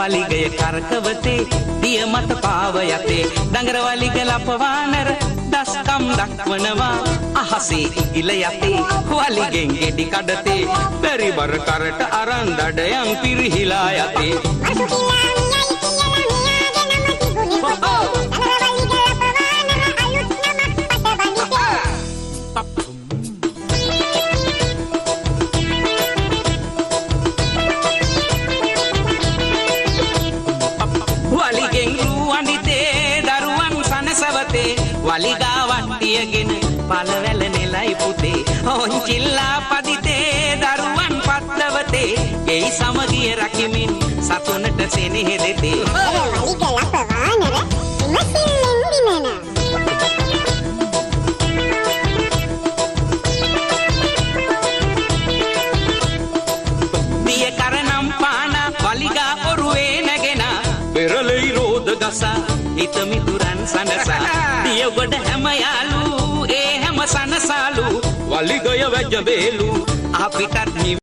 වලිගය කරකවතේ දිය මත පාව යතේ දඟර වලිග ලපවානර දස්කම් දක්වනවා අහසේ ඉගිල යතේ වලිගෙන් ගෙඩි කඩතේ පෙරිබර කරට අරන් දඩයන් පිරිහිලා යතේ වලිගා වට්ටියගෙන පළවැල නෙලයි පුතේ හොංචිල්ලා පදිතේ දරුවන් පත්ලවතේ ගෙයි සමගිය රකිමින් සතුනට සෙනෙහ දෙතේ වලිග ලපවානර ඉමසිල්ලෙන් දිනන දිය කරනම් පාන වලිගා ඔරුවේ නැගෙන පෙරලෙයි රෝද ගසා හිත මිතුරන් සනසා දිය ගොඩ හැම යාලු ඒ හැම සනසාලු වලිගය වැජ බේලු අපිටත්